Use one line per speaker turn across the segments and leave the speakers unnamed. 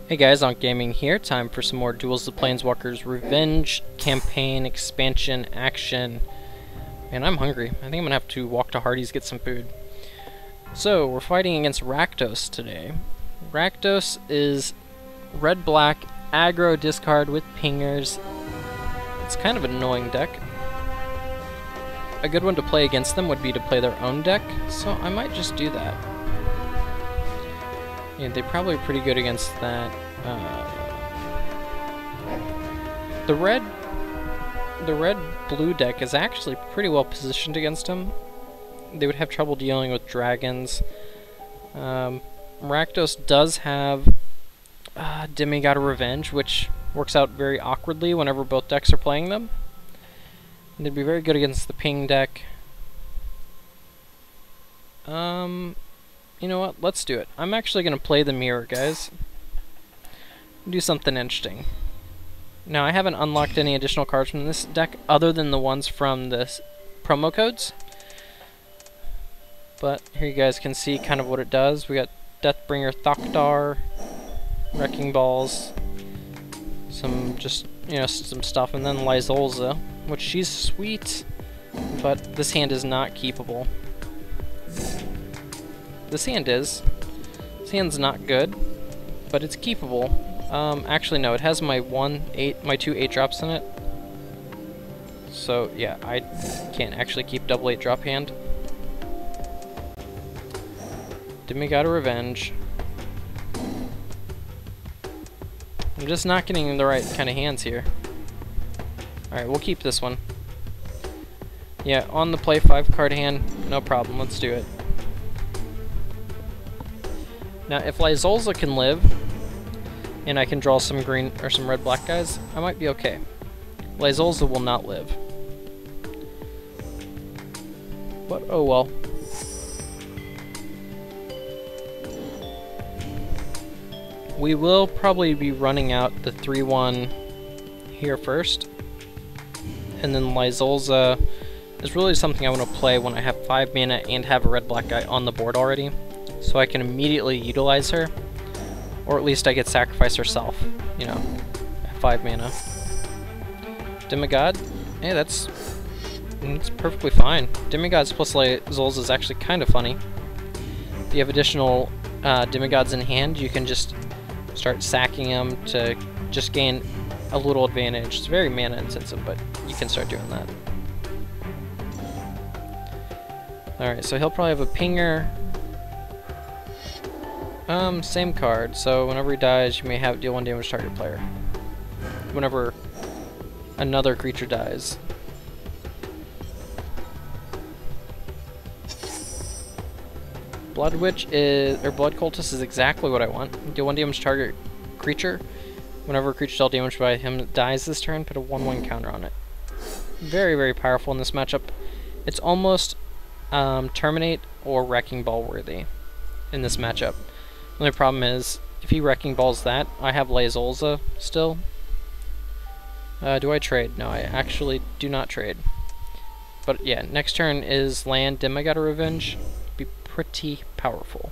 Hey guys, ankhgaming here. Time for some more Duels of Planeswalkers Revenge campaign expansion action. Man, I'm hungry. I think I'm gonna have to walk to Hardee's get some food. So, we're fighting against Rakdos today. Rakdos is red-black, aggro discard with pingers. It's kind of an annoying deck. A good one to play against them would be to play their own deck, so I might just do that. Yeah, they're probably pretty good against that. The red-blue deck is actually pretty well positioned against them. They would have trouble dealing with dragons. Rakdos does have Demigod Revenge, which works out very awkwardly whenever both decks are playing them. And they'd be very good against the ping deck. You know what? Let's do it. I'm actually going to play the mirror, guys. Do something interesting. Now, I haven't unlocked any additional cards from this deck other than the ones from the promo codes. But here you guys can see kind of what it does. We got Deathbringer Thokdar, Wrecking Balls, some just, you know, some stuff, and then Lysolza, which she's sweet, but this hand is not keepable. This hand is. This hand's not good, but it's keepable. Actually, no, it has my two 8-drops in it. So, yeah, I can't actually keep double 8-drop hand. Demigod Revenge. I'm just not getting the right kind of hands here. Alright, we'll keep this one. Yeah, on the play 5-card hand, no problem, let's do it. Now, if Lysolza can live, and I can draw some green or some red-black guys, I might be okay. Lysolza will not live. But, oh well. We will probably be running out the 3-1 here first. And then Lysolza is really something I want to play when I have 5 mana and have a red-black guy on the board already. So I can immediately utilize her, or at least I get sacrifice herself, you know, at 5 mana. Demigod, hey, that's perfectly fine. Demigods plus Lysolza is actually kind of funny. If you have additional demigods in hand, you can just start sacking them to just gain a little advantage. It's very mana intensive, but you can start doing that. Alright, so he'll probably have a pinger. Same card, so whenever he dies, you may have deal 1 damage to target player. Whenever another creature dies. Blood Witch is, or Blood Cultist is exactly what I want. Deal 1 damage to target creature. Whenever a creature dealt damage by him that dies this turn, put a 1/1 counter on it. Very, very powerful in this matchup. It's almost Terminate or Wrecking Ball worthy in this matchup. The only problem is, if he Wrecking Balls that, I have Lysolza still. Do I trade? No, I actually do not trade. But yeah, next turn is land Demigod Revenge. Be pretty powerful.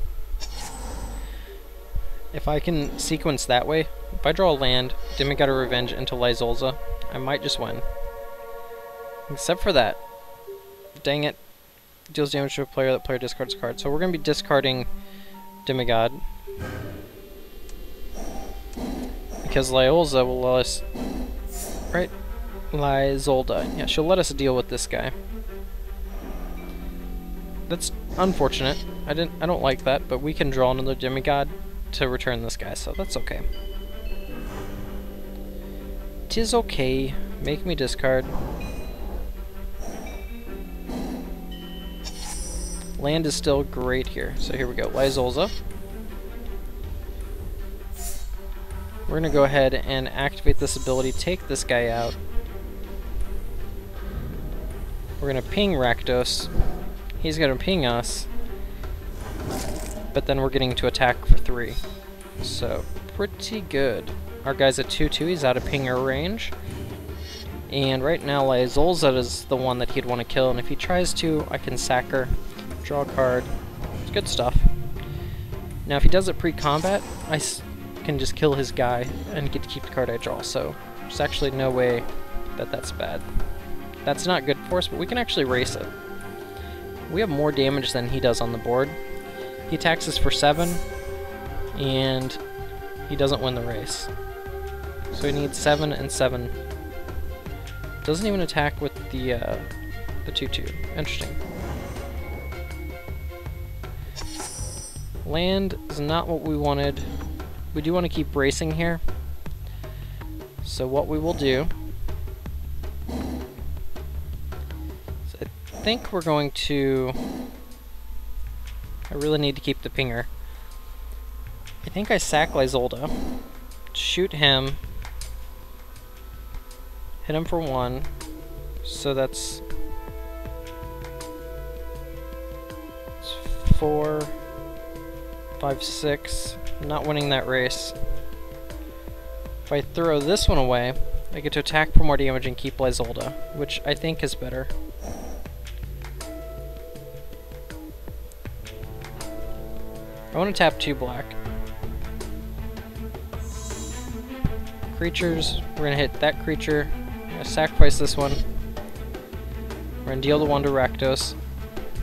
If I can sequence that way, if I draw a land, Demigod Revenge into Lysolza, I might just win. Except for that. Dang it. Deals damage to a player, that player discards a card. So we're going to be discarding Demigod. Because Lysolza will let us... Right? Lysolza. Yeah, she'll let us deal with this guy. That's unfortunate. I don't like that, but we can draw another Demigod to return this guy, so that's okay. 'Tis okay. Make me discard. Land is still great here. So here we go. Lysolza. We're going to go ahead and activate this ability, take this guy out. We're going to ping Rakdos. He's going to ping us. But then we're getting to attack for 3. So, pretty good. Our guy's at 2/2. He's out of pinger range. And right now, Lysolza is the one that he'd want to kill. And if he tries to, I can sack her. Draw a card. It's good stuff. Now, if he does it pre-combat, can just kill his guy and get to keep the card I draw, so there's actually no way that that's bad. That's not good for us, but we can actually race it. We have more damage than he does on the board. He attacks us for 7, and he doesn't win the race. So he needs 7 and 7. Doesn't even attack with the 2/2. Interesting. Land is not what we wanted. We do want to keep racing here. So what we will do is I think we're going to... I really need to keep the pinger. I think I sack Lysolda, shoot him, hit him for 1, so that's 4, 5, 6. I'm not winning that race. If I throw this one away, I get to attack for more damage and keep Lysolda, which I think is better. I want to tap 2 black. Creatures, we're going to hit that creature. I'm going to sacrifice this one. We're going to deal the 1 to Rakdos.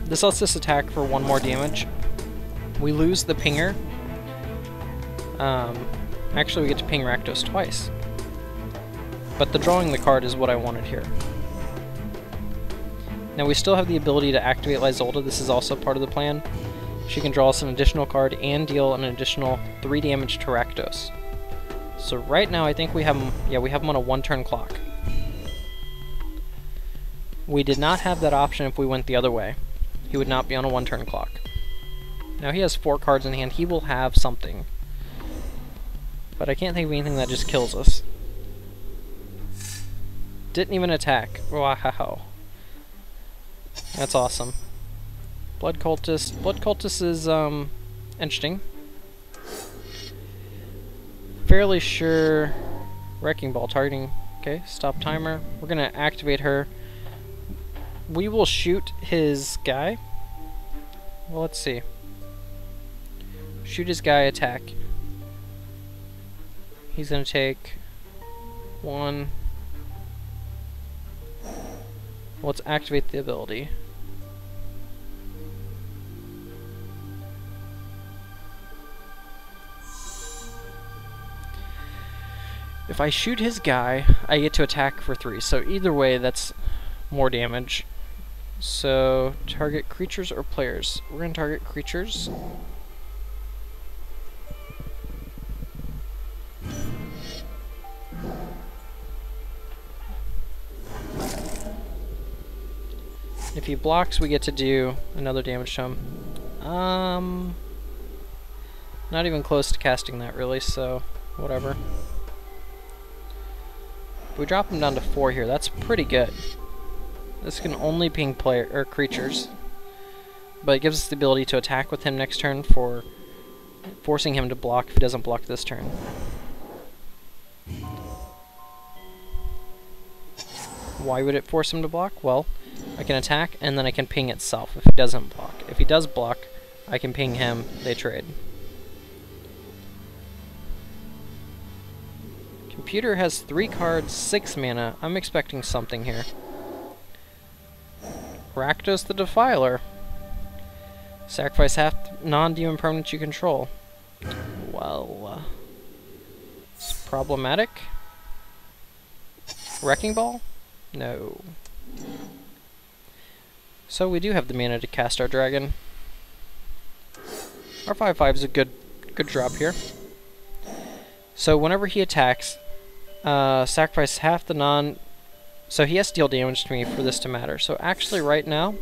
This lets us attack for 1 more damage. We lose the pinger. Actually, we get to ping Rakdos twice. But the drawing the card is what I wanted here. Now we still have the ability to activate Lysolda. This is also part of the plan. She can draw us an additional card and deal an additional 3 damage to Rakdos. So right now I think we have him, yeah, we have him on a 1-turn clock. We did not have that option if we went the other way. He would not be on a 1-turn clock. Now he has 4 cards in hand. He will have something. But I can't think of anything that just kills us. Didn't even attack. Wow. That's awesome. Blood Cultist. Blood Cultist is interesting. Fairly sure. Wrecking Ball targeting. Okay, stop timer. We're gonna activate her. We will shoot his guy. Well, let's see. Shoot his guy, attack. He's gonna take 1. Let's activate the ability. If I shoot his guy, I get to attack for 3. So either way, that's more damage. So target creatures or players. We're gonna target creatures. If he blocks, we get to do another damage to him. Not even close to casting that, really, so whatever. If we drop him down to 4 here, that's pretty good. This can only ping player or creatures, but it gives us the ability to attack with him next turn for forcing him to block if he doesn't block this turn. Why would it force him to block? Well, I can attack, and then I can ping itself if he doesn't block. If he does block, I can ping him, they trade. Computer has 3 cards, 6 mana. I'm expecting something here. Rakdos the Defiler. Sacrifice half non-demon permanent you control. Well, it's problematic. Wrecking Ball? No. So we do have the mana to cast our dragon. Our 5/5 is a good drop here. So whenever he attacks, sacrifice half the non... So he has to deal damage to me for this to matter. So actually right now,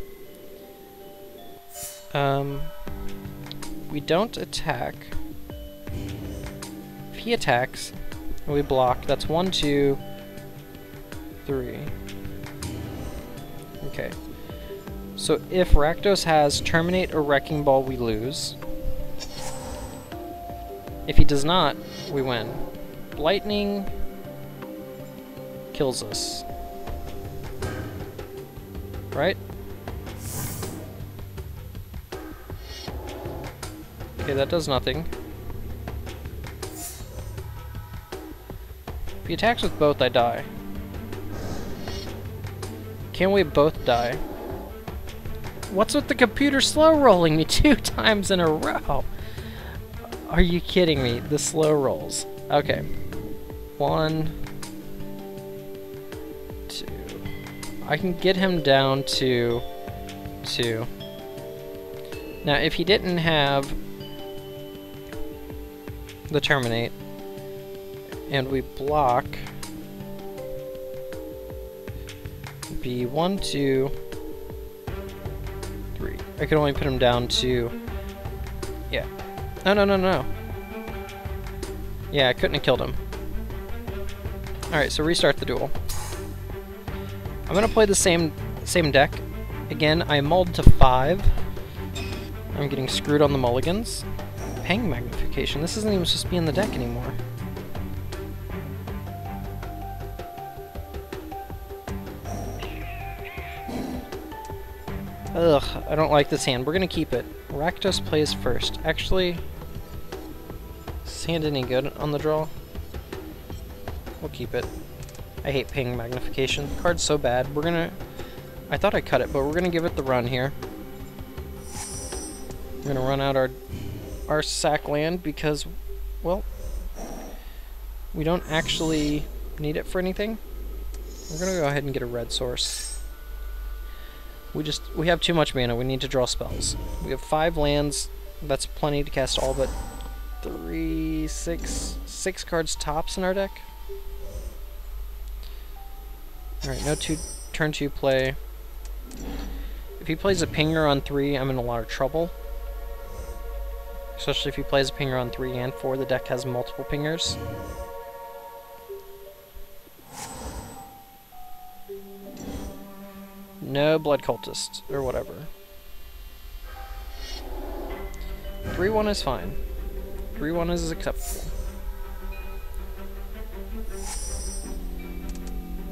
we don't attack. If he attacks, and we block, that's 1, 2, 3. Okay. So if Rakdos has Terminate or Wrecking Ball, we lose. If he does not, we win. Lightning kills us. Right? Okay, that does nothing. If he attacks with both, I die. Can we both die? What's with the computer slow rolling me 2 times in a row? Are you kidding me? The slow rolls. Okay. 1, 2. I can get him down to 2. Now, if he didn't have the terminate, and we block, be 1, 2, 3. I could only put him down to, yeah. No. Yeah, I couldn't have killed him. Alright, so restart the duel. I'm gonna play the same deck. Again, I mulled to 5. I'm getting screwed on the mulligans. Ping magnification. This isn't even supposed to be in the deck anymore. Ugh, I don't like this hand. We're gonna keep it. Rakdos plays first. Actually, is this hand any good on the draw? We'll keep it. I hate ping magnification. The card's so bad. We're gonna... I thought I cut it, but we're gonna give it the run here. We're gonna run out our sack land because, well, we don't actually need it for anything. We're gonna go ahead and get a red source. We have too much mana. We need to draw spells. We have 5 lands. That's plenty to cast all but 6 cards tops in our deck. Alright, no turn 2 play. If he plays a pinger on 3, I'm in a lot of trouble. Especially if he plays a pinger on 3 and 4, the deck has multiple pingers. No blood cultist, or whatever. 3-1 is fine. 3-1 is acceptable.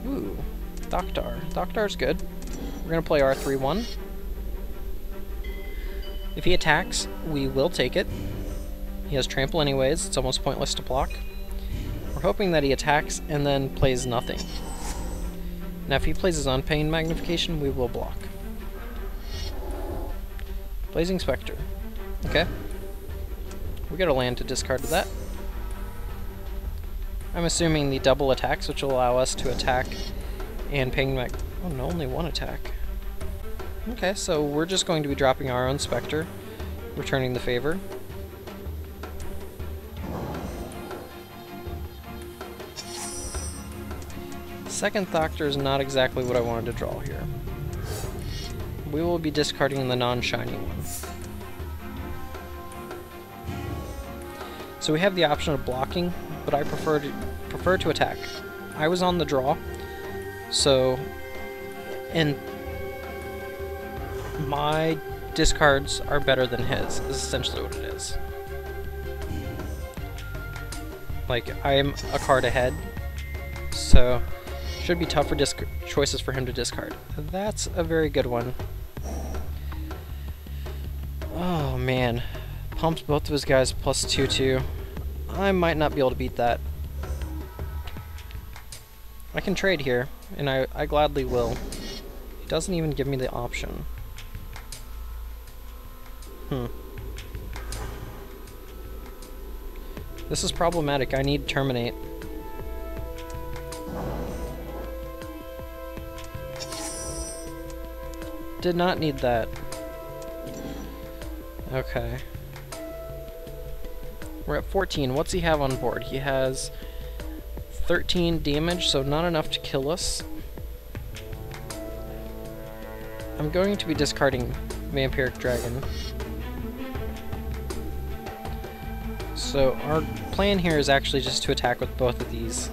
Ooh, Doctar. Doctar's good. We're gonna play our 3-1. If he attacks, we will take it. He has trample anyways, it's almost pointless to block. We're hoping that he attacks and then plays nothing. Now if he plays his Unpain Magnification, we will block. Blazing Spectre. Okay. We got a land to discard to that. I'm assuming the double attacks, which will allow us to attack and ping mag... Oh no, only 1 attack. Okay, so we're just going to be dropping our own Spectre, returning the favor. Second Thoctor is not exactly what I wanted to draw here. We will be discarding the non-shiny one. So we have the option of blocking, but I prefer to attack. I was on the draw, so my discards are better than his, is essentially what it is. Like, I am a card ahead, so should be tougher choices for him to discard. That's a very good one. Oh man, pumps both of his guys plus 2/2. I might not be able to beat that. I can trade here, and I gladly will. He doesn't even give me the option. This is problematic. I need Terminate. Did not need that. Okay. We're at 14. What's he have on board? He has 13 damage, so not enough to kill us. I'm going to be discarding Vampiric Dragon. So our plan here is actually just to attack with both of these.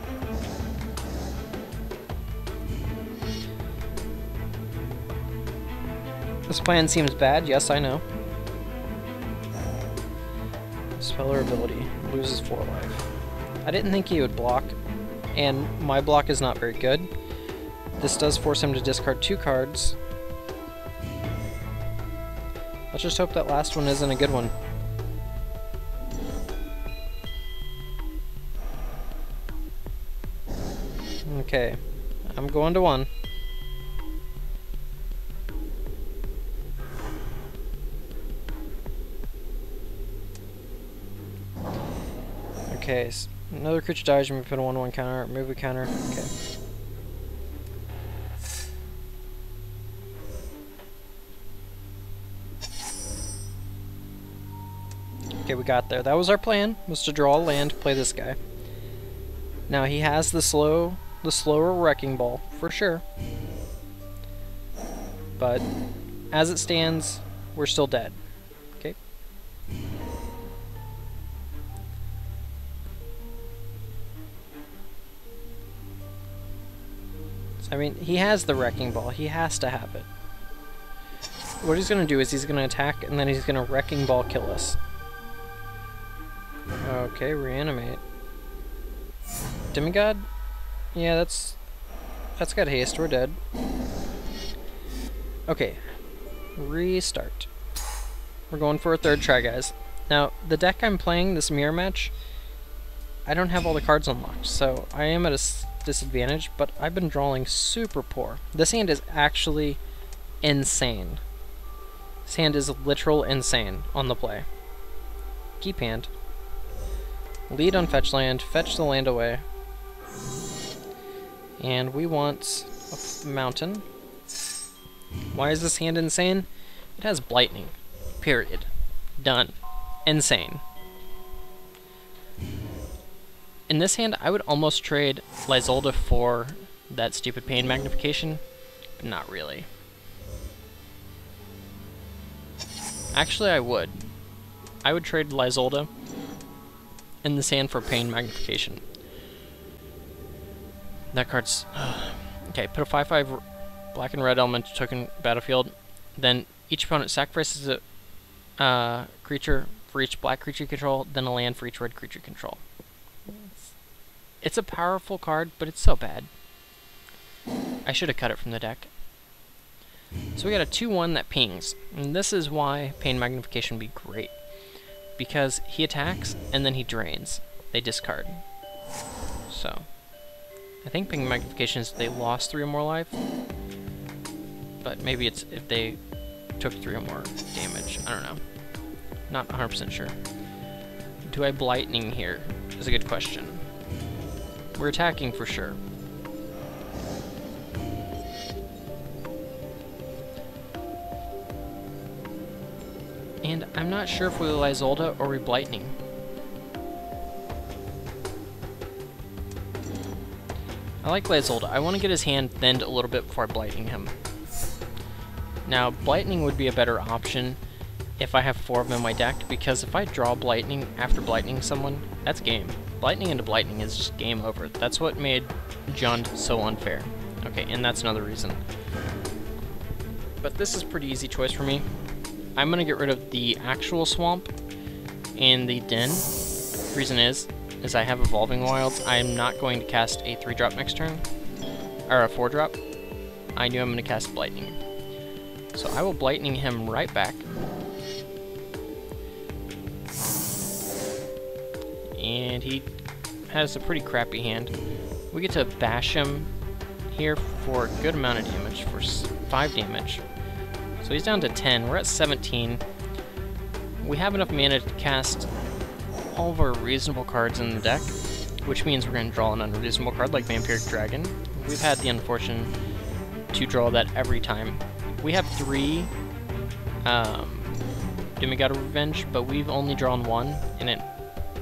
This plan seems bad, yes I know. Speller ability, loses 4 life. I didn't think he would block, and my block is not very good. This does force him to discard 2 cards. Let's just hope that last one isn't a good one. Okay, I'm going to 1. Okay, so another creature dies, you put a 1/1 counter, move a counter. Okay. Okay, we got there. That was our plan, was to draw a land, play this guy. Now he has the slower Wrecking Ball, for sure. But as it stands, we're still dead. Okay. So, I mean, he has the Wrecking Ball. He has to have it. What he's going to do is he's going to attack, and then he's going to Wrecking Ball kill us. Okay, reanimate. Demigod? Yeah, that's got haste. We're dead. Okay, restart. We're going for a 3rd try, guys. Now, the deck I'm playing, this mirror match, I don't have all the cards unlocked, so I am at a disadvantage, but I've been drawing super poor. This hand is actually insane. This hand is literal insane on the play. Keep hand. Lead on fetch land, fetch the land away. And we want a mountain. Why is this hand insane? It has Blightning. Period. Done. Insane. In this hand, I would almost trade Lysolda for that stupid Pain Magnification, but not really. Actually, I would. I would trade Lysolda in this hand for Pain Magnification. That card's... okay, put a 5/5 black and red element token battlefield. Then each opponent sacrifices a creature for each black creature you control, then a land for each red creature you control. It's a powerful card, but it's so bad. I should have cut it from the deck. So we got a 2/1 that pings, and this is why Pain Magnification would be great. Because he attacks, and then he drains. They discard. So, I think Pain Magnification is they lost 3 or more life. But maybe it's if they took 3 or more damage. I don't know. Not 100% sure. Do I Blightning here? Is a good question. We're attacking for sure. And I'm not sure if we Lysolda or we Blightning. I like Lysolda. I want to get his hand thinned a little bit before I Blightning him. Now, Blightning would be a better option if I have 4 of them in my deck, because if I draw Blightning after Blightning someone, that's game. Blightning into Blightning is just game over. That's what made Jund so unfair. Okay, and that's another reason. But this is a pretty easy choice for me. I'm going to get rid of the actual swamp and the den. The reason is I have Evolving Wilds. I am not going to cast a 3-drop next turn, or a 4-drop. I knew I'm going to cast Blightning. So I will Blightning him right back. And he has a pretty crappy hand. We get to bash him here for a good amount of damage, for 5 damage. So he's down to 10. We're at 17. We have enough mana to cast all of our reasonable cards in the deck, which means we're going to draw an unreasonable card like Vampiric Dragon. We've had the unfortune to draw that every time. We have 3 Demigod Revenge, but we've only drawn 1, and it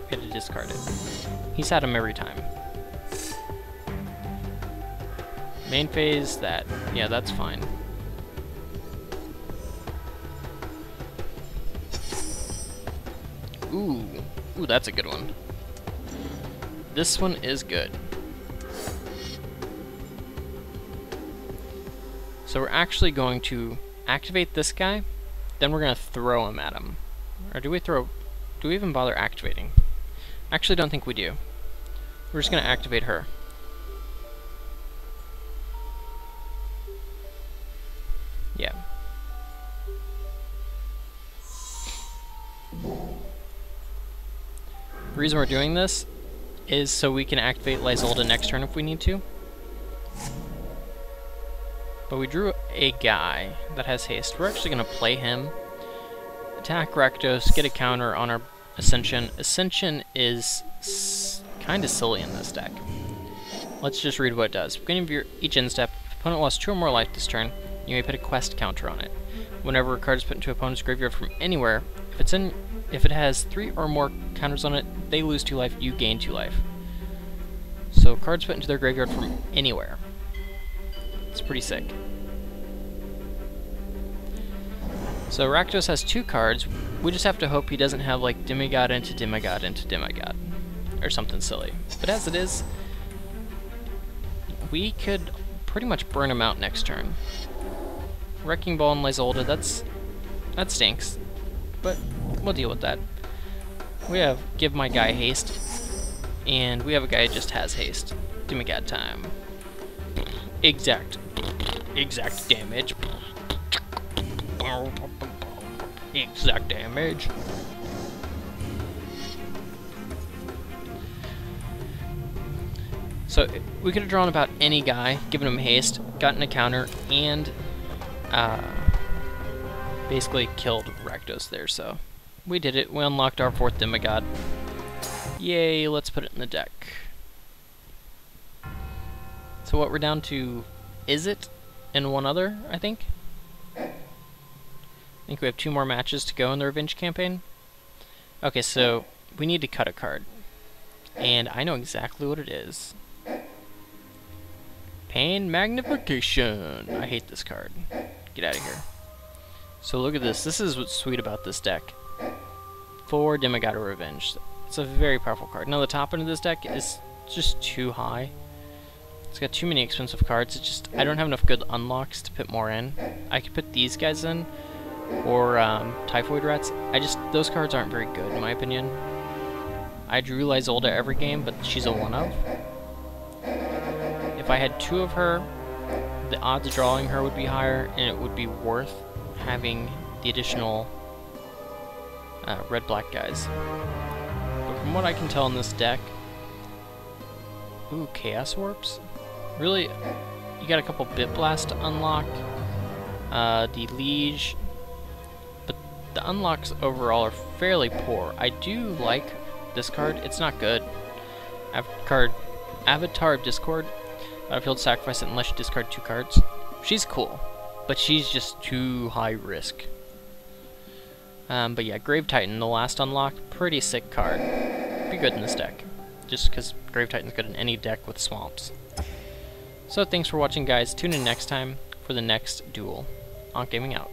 had to discard it. He's had them every time. Main phase, yeah, that's fine. Ooh, that's a good one. This one is good. So we're actually going to activate this guy, then we're going to throw him at him. Or do we even bother activating? Actually, don't think we do. We're just going to activate her. Yeah. The reason we're doing this is so we can activate Lysolda next turn if we need to. But we drew a guy that has haste. We're actually going to play him. Attack Rakdos, get a counter on our Ascension. Ascension is kind of silly in this deck. Let's just read what it does. Beginning of your each end step, if opponent lost 2 or more life this turn, you may put a quest counter on it. Whenever a card is put into opponent's graveyard from anywhere, if it has 3 or more counters on it, they lose 2 life, you gain 2 life. So cards put into their graveyard from anywhere. It's pretty sick. So Rakdos has 2 cards. We just have to hope he doesn't have like Demigod into Demigod into Demigod, or something silly. But as it is, we could pretty much burn him out next turn. Wrecking Ball and Lysolda, that stinks, but we'll deal with that. We have Give My Guy haste, and we have a guy who just has haste. Demigod time. Exact damage. Exact damage. So we could have drawn about any guy, given him haste, gotten a counter, and basically killed Rakdos there. So we did it. We unlocked our 4th Demigod. Yay, let's put it in the deck. So what we're down to is it and 1 other, I think. I think we have 2 more matches to go in the Revenge campaign. Okay, so we need to cut a card. And I know exactly what it is. Pain Magnification. I hate this card. Get out of here. So look at this. This is what's sweet about this deck. 4 Demigod of Revenge. It's a very powerful card. Now the top end of this deck is just too high. It's got too many expensive cards. It's just, I don't have enough good unlocks to put more in. I could put these guys in, or Typhoid Rats. Those cards aren't very good in my opinion. I drew Lysolda every game, but she's a 1-of. If I had 2 of her, the odds of drawing her would be higher, and it would be worth having the additional red-black guys. But from what I can tell in this deck, ooh, Chaos Warps? Really, you got a couple Bit Blast to unlock, the Liege, but the unlocks overall are fairly poor. I do like this card. It's not good. Avatar of Discord. Battlefield, sacrifice it unless you discard 2 cards. She's cool, but she's just too high risk. But yeah, Grave Titan, the last unlock, pretty sick card. Be good in this deck, just because Grave Titan's good in any deck with swamps. So thanks for watching, guys. Tune in next time for the next duel. Ankh Gaming out.